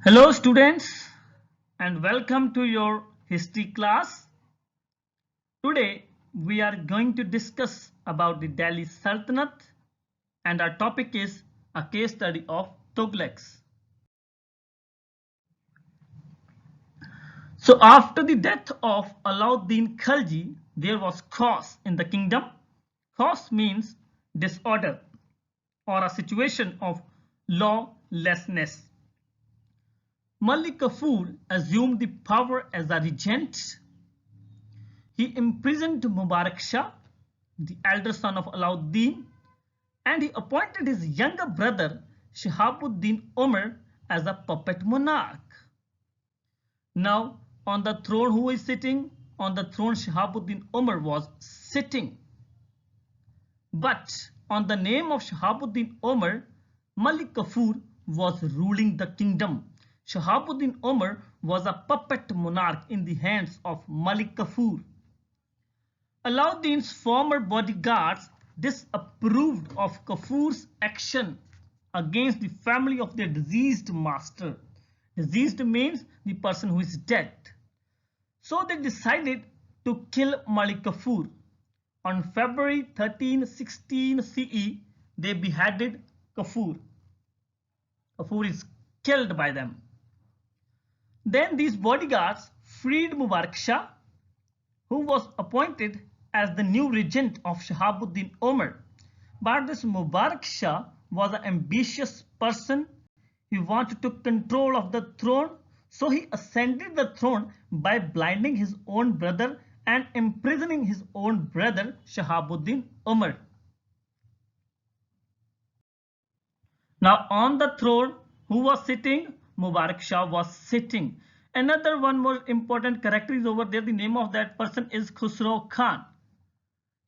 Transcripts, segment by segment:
Hello students and welcome to your history class. Today we are going to discuss about the Delhi Sultanate and our topic is a case study of Tughlaqs. So after the death of Alauddin Khalji, there was chaos in the kingdom. Chaos means disorder or a situation of lawlessness. Malik Kafur assumed the power as a regent. He imprisoned Mubarak Shah, the elder son of Alauddin, and he appointed his younger brother Shihabuddin Umar as a puppet monarch. Now, on the throne, who is sitting? On the throne, Shihabuddin Umar was sitting. But on the name of Shihabuddin Umar, Malik Kafur was ruling the kingdom. Shihabuddin Umar was a puppet monarch in the hands of Malik Kafur. Alauddin's former bodyguards disapproved of Kafur's action against the family of their deceased master. Deceased means the person who is dead. So they decided to kill Malik Kafur. On February 1316 CE, they beheaded Kafur. Kafur is killed by them. Then these bodyguards freed Mubarak Shah, who was appointed as the new regent of Shihabuddin Umar. But this Mubarak Shah was an ambitious person. He wanted to control of the throne, so he ascended the throne by blinding his own brother and imprisoning his own brother Shihabuddin Umar. Now on the throne, who was sitting? Mubarak Shah was sitting. Another one more important character is over there. The name of that person is Khusro Khan.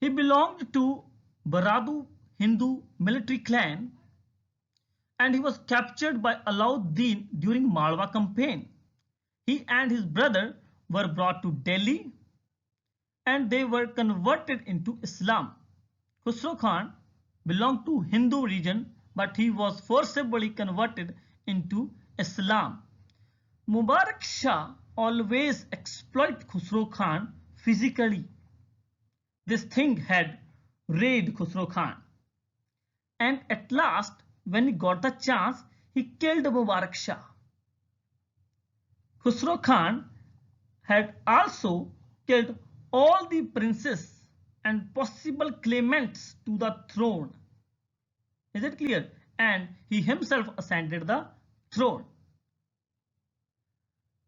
He belonged to Baradu Hindu military clan and he was captured by Alauddin during Malwa campaign. He and his brother were brought to Delhi and they were converted into Islam. Khusro Khan belonged to Hindu region, but he was forcibly converted into Islam. Mubarak Shah always exploited Khusro Khan physically. This thing had raided Khusro Khan. And at last, when he got the chance, he killed Mubarak Shah. Khusro Khan had also killed all the princes and possible claimants to the throne. Is it clear? And he himself ascended the throne.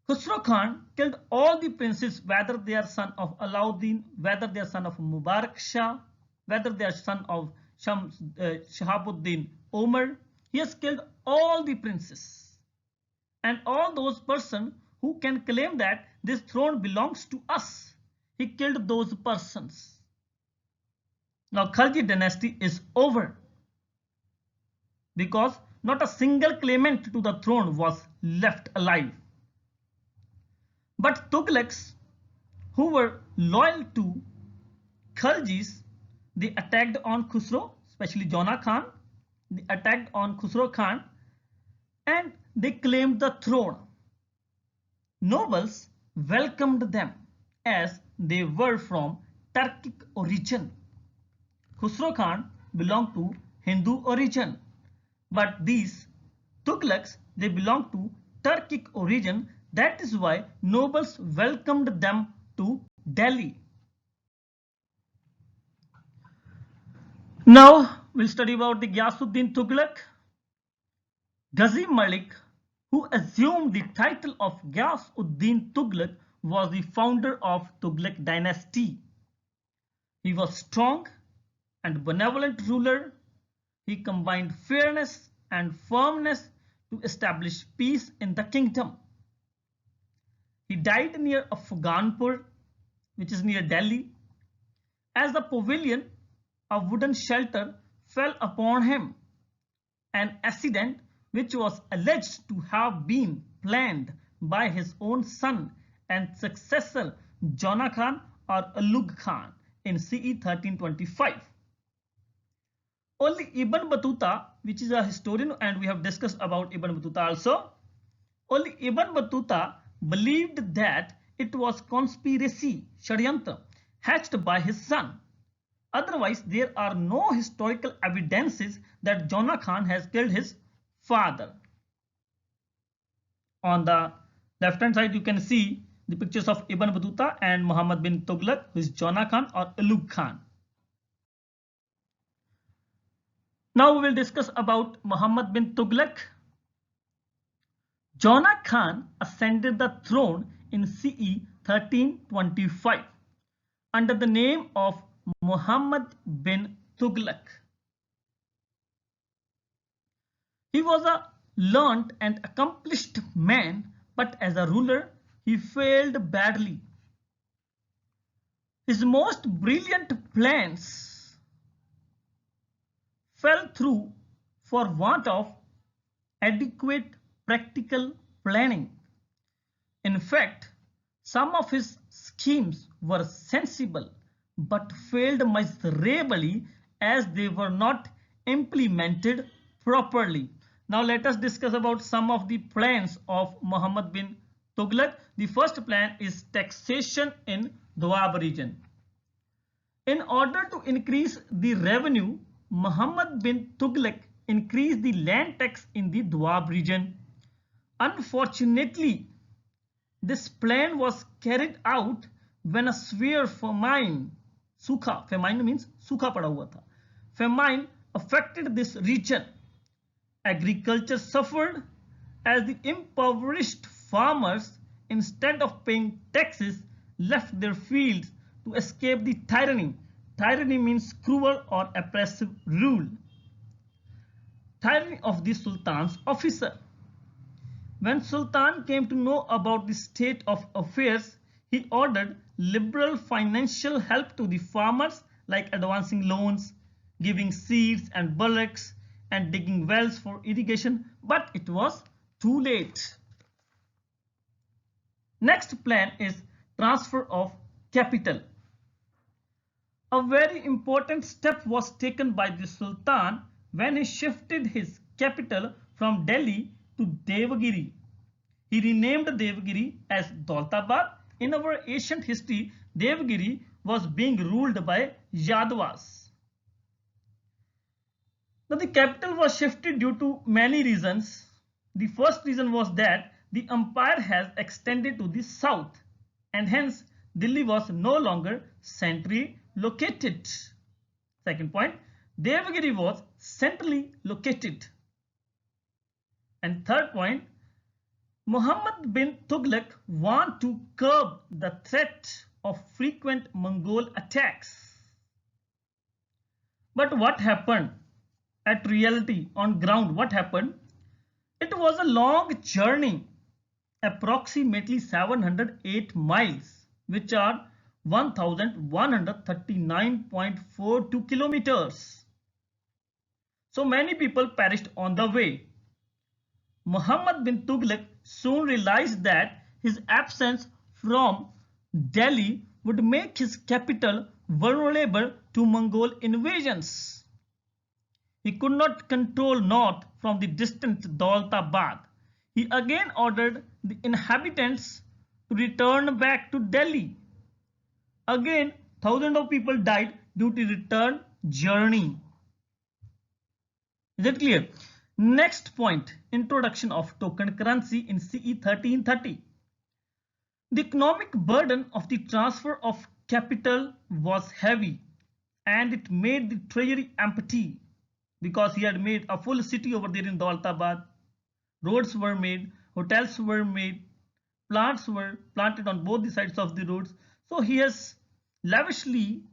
Khusro Khan killed all the princes, whether they are son of Alauddin, whether they are son of Mubarak Shah, whether they are son of Shihabuddin Umar. He has killed all the princes and all those persons who can claim that this throne belongs to us. He killed those persons. Now Khalji dynasty is over because not a single claimant to the throne was left alive. But Tughlaqs, who were loyal to Khaljis, they attacked on Khusro, especially Jona Khan. They attacked on Khusro Khan and they claimed the throne. Nobles welcomed them as they were from Turkic origin. Khusro Khan belonged to Hindu origin, but these Tughlaqs, they belonged to Turkic origin. That is why nobles welcomed them to Delhi. Now we'll study about the Ghiyasuddin Tughlaq. Ghazi Malik, who assumed the title of Ghiyasuddin Tughlaq, was the founder of Tughlaq dynasty. He was strong and benevolent ruler. He combined fairness and firmness to establish peace in the kingdom. He died near Afghanpur, which is near Delhi. As the pavilion, a wooden shelter fell upon him, an accident which was alleged to have been planned by his own son and successor Jona Khan or Ulugh Khan in CE 1325. Only Ibn Battuta, which is a historian and we have discussed about Ibn Battuta also, Only Ibn Battuta believed that it was conspiracy, Shadyantra, hatched by his son. Otherwise, there are no historical evidences that Jona Khan has killed his father. On the left hand side, you can see the pictures of Ibn Battuta and Muhammad bin Tughlaq, who is Jona Khan or Ulugh Khan. Now we will discuss about Muhammad bin Tughlaq. Jona Khan ascended the throne in CE 1325 under the name of Muhammad bin Tughlaq. He was a learned and accomplished man, but as a ruler, he failed badly. His most brilliant plans fell through for want of adequate practical planning. In fact, some of his schemes were sensible but failed miserably as they were not implemented properly. Now let us discuss about some of the plans of Muhammad bin Tughlaq. The first plan is taxation in Doab region. In order to increase the revenue, Muhammad bin Tughlaq increased the land tax in the Doab region. Unfortunately, this plan was carried out when a severe famine, famine means सूखा पड़ा हुआ था, famine affected this region. Agriculture suffered as the impoverished farmers, instead of paying taxes, left their fields to escape the tyranny. Tyranny means cruel or oppressive rule. Tyranny of the Sultan's officer. When Sultan came to know about the state of affairs, he ordered liberal financial help to the farmers, like advancing loans, giving seeds and bullocks, and digging wells for irrigation, but it was too late. Next plan is transfer of capital. A very important step was taken by the Sultan when he shifted his capital from Delhi to Devagiri. He renamed Devagiri as Daulatabad. In our ancient history, Devagiri was being ruled by Yadavas. Now the capital was shifted due to many reasons. The first reason was that the empire has extended to the south and hence Delhi was no longer centrally located. Second point, Devagiri was centrally located. And third point, Muhammad bin Tughlaq wanted to curb the threat of frequent Mongol attacks. But what happened? At reality, on ground, what happened? It was a long journey, approximately 708 miles, which are 1139.42 kilometers. So many people perished on the way. Muhammad bin Tughlaq soon realized that his absence from Delhi would make his capital vulnerable to Mongol invasions. He could not control north from the distant Daulatabad. He again ordered the inhabitants to return back to Delhi. Again, thousands of people died due to return journey. Is it clear? Next point, introduction of token currency in CE 1330. The economic burden of the transfer of capital was heavy and it made the treasury empty because he had made a full city over there in Daulatabad. Roads were made, hotels were made, plants were planted on both the sides of the roads. So he has lavishly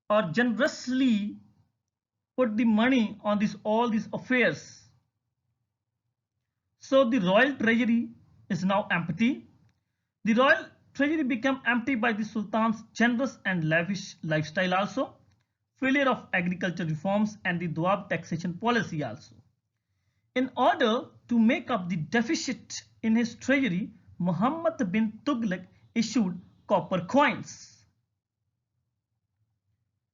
or generously put the money on all these affairs. So the royal treasury is now empty. The royal treasury became empty by the Sultan's generous and lavish lifestyle also, failure of agriculture reforms and the Doab taxation policy also. In order to make up the deficit in his treasury, Muhammad bin Tughlaq issued copper coins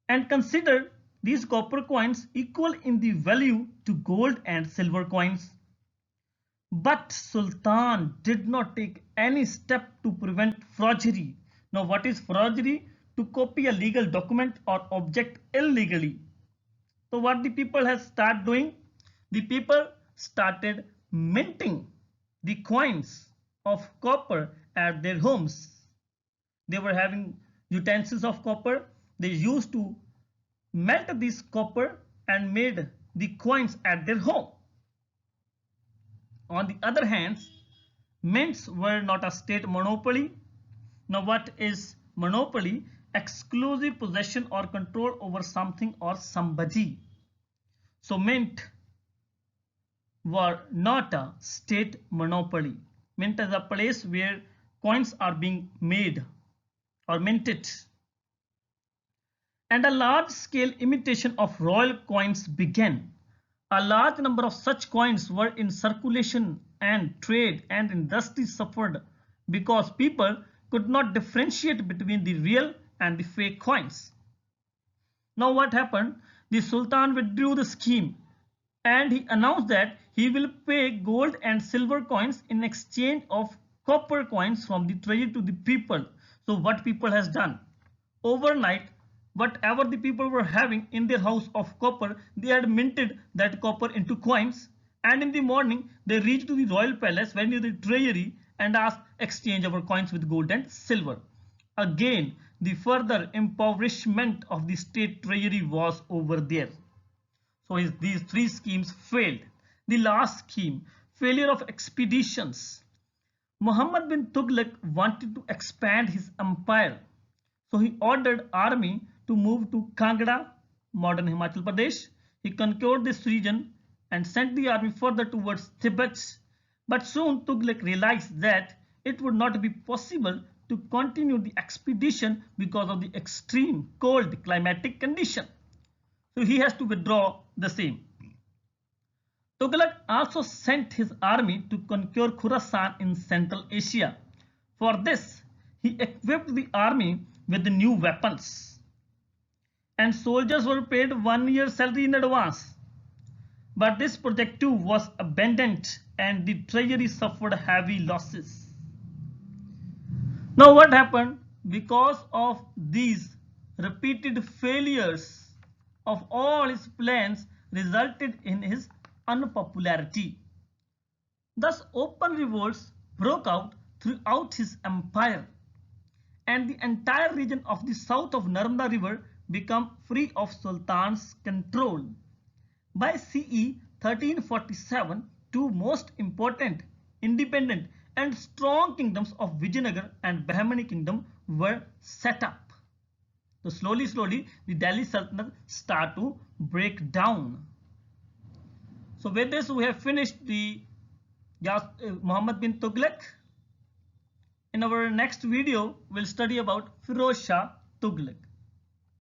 and considered these copper coins equal in the value to gold and silver coins. But Sultan did not take any step to prevent forgery. Now, what is forgery? To copy a legal document or object illegally. So what the people has started doing? The people started minting the coins of copper at their homes. They were having utensils of copper. They used to melt this copper and made the coins at their home. On the other hand, mints were not a state monopoly. Now what is monopoly? Exclusive possession or control over something or somebody. So mint were not a state monopoly. Mint is a place where coins are being made or minted. And a large-scale imitation of royal coins began. A large number of such coins were in circulation, and trade and industry suffered because people could not differentiate between the real and the fake coins. Now what happened? The Sultan withdrew the scheme and he announced that he will pay gold and silver coins in exchange of copper coins from the treasury to the people. So what people has done? Overnight, whatever the people were having in their house of copper, they had minted that copper into coins, and in the morning they reached to the royal palace, went to the treasury and asked exchange our coins with gold and silver. Again, the further impoverishment of the state treasury was over there. So these three schemes failed. The last scheme, failure of expeditions. Muhammad bin Tughlaq wanted to expand his empire. So he ordered army to move to Kangra, modern Himachal Pradesh. He conquered this region and sent the army further towards Tibet. But soon Tughlaq realized that it would not be possible to continue the expedition because of the extreme cold climatic condition. So he has to withdraw the same. Tughlaq also sent his army to conquer Khorasan in Central Asia. For this, he equipped the army with the new weapons, and soldiers were paid 1 year's salary in advance. But this project too was abandoned and the treasury suffered heavy losses. Now what happened? Because of these repeated failures of all his plans resulted in his unpopularity. Thus open revolts broke out throughout his empire, and the entire region of the south of Narmada river became free of Sultan's control. By CE 1347, two most important, independent and strong kingdoms of Vijayanagar and Bahmani kingdom were set up. So slowly the Delhi Sultanate start to break down. So with this we have finished the Muhammad bin Tughlaq. In our next video, we'll study about Firoz Shah Tughlaq.